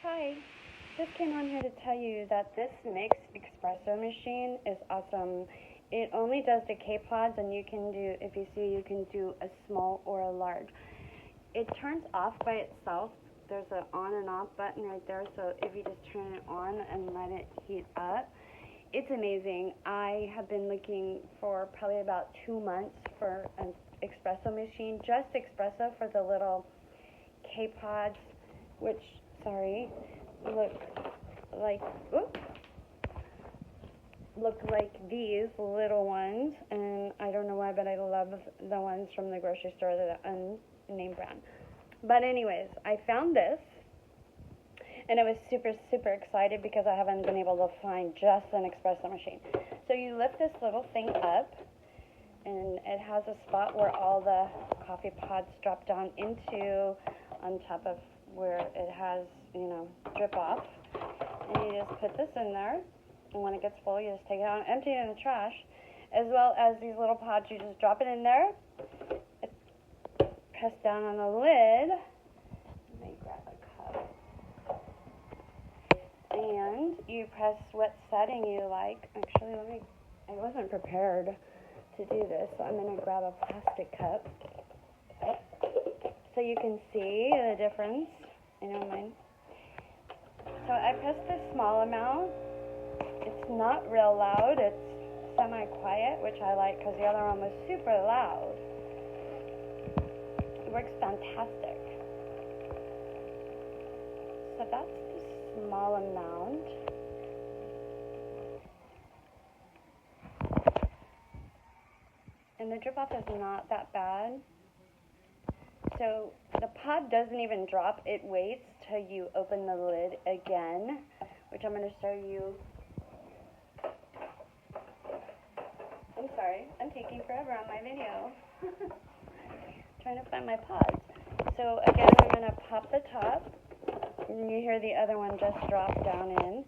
Hi, just came on here to tell you that this Mixpresso machine is awesome. It only does the K-pods, and you can do, if you see, you can do a small or a large. It turns off by itself. There's an on and off button right there, so if you just turn it on and let it heat up, it's amazing. I have been looking for probably about 2 months for an espresso machine, just espresso for the little K-pods, which, sorry, look like these little ones, and I don't know why, but I love the ones from the grocery store, the unnamed brand. But anyways, I found this, and I was super excited because I haven't been able to find just an espresso machine. So you lift this little thing up, and it has a spot where all the coffee pods drop down into, on top of where it has, drip off. And you just put this in there, and when it gets full, you just take it out and empty it in the trash. As well as these little pods, you just drop it in there, press down on the lid. Let me grab a cup. And you press what setting you like. Actually, I wasn't prepared to do this, so I'm going to grab a plastic cup so you can see the difference. I know mine. So I pressed the small amount. It's not real loud. It's semi-quiet, which I like because the other one was super loud. It works fantastic. So that's the small amount. And the drip off is not that bad. So the pod doesn't even drop. It waits till you open the lid again, which I'm going to show you. I'm sorry, I'm taking forever on my video. Trying to find my pods. So again, I'm going to pop the top, and you hear the other one just drop down in.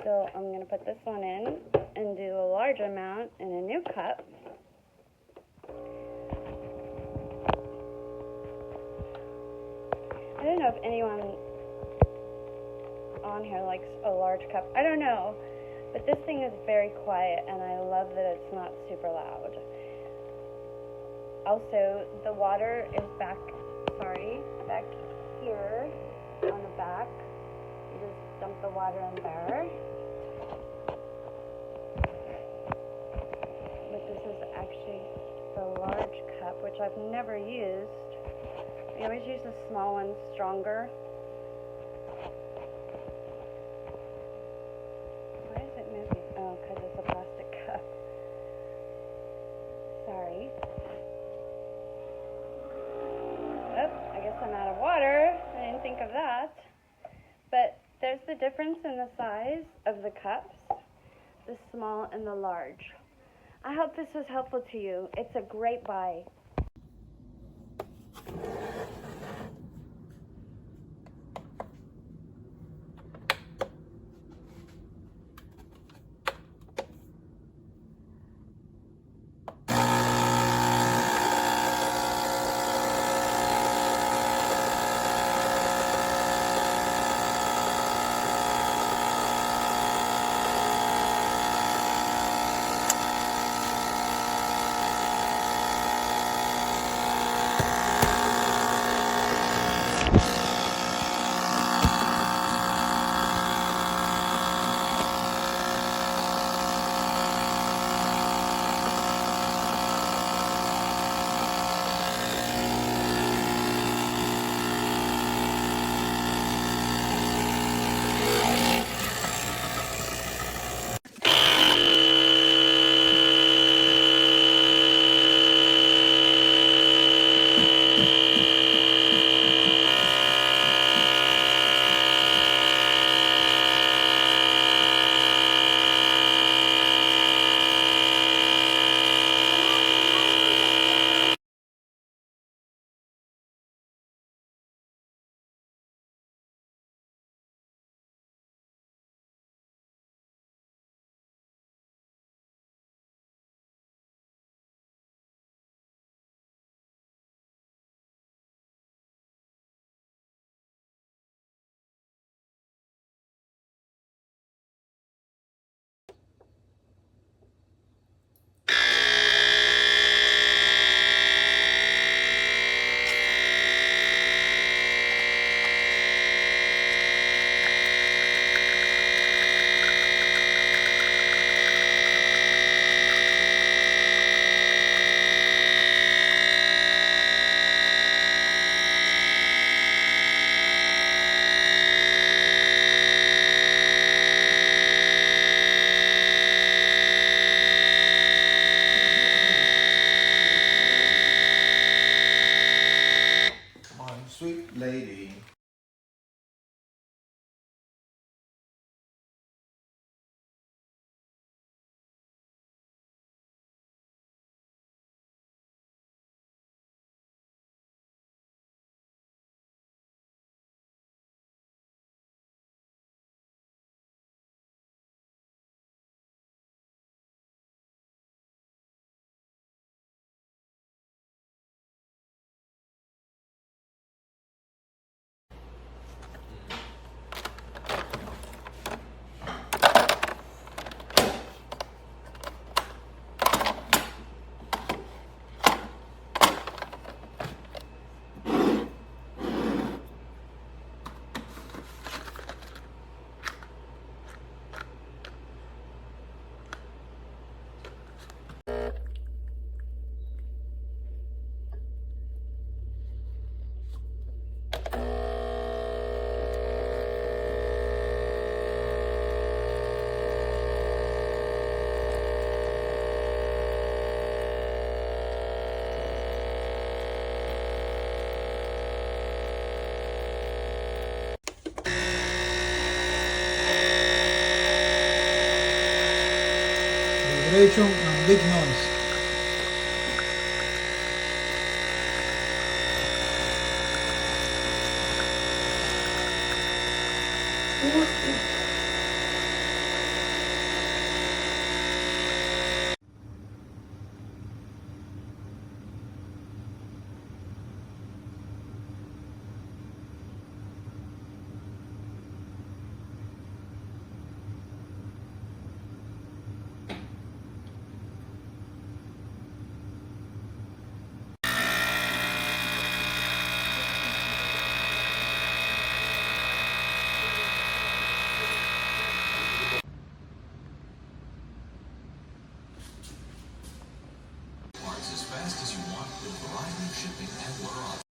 So I'm going to put this one in and do a large amount in a new cup. I don't know if anyone on here likes a large cup. I don't know. But this thing is very quiet, and I love that it's not super loud. Also, the water is back here on the back. You just dump the water in there. But this is actually the large cup, which I've never used. I always use the small one, stronger. Why is it moving? Oh, because it's a plastic cup. Sorry. Oh, I guess I'm out of water. I didn't think of that. But there's the difference in the size of the cups, the small and the large. I hope this was helpful to you. It's a great buy. hecho a big noise.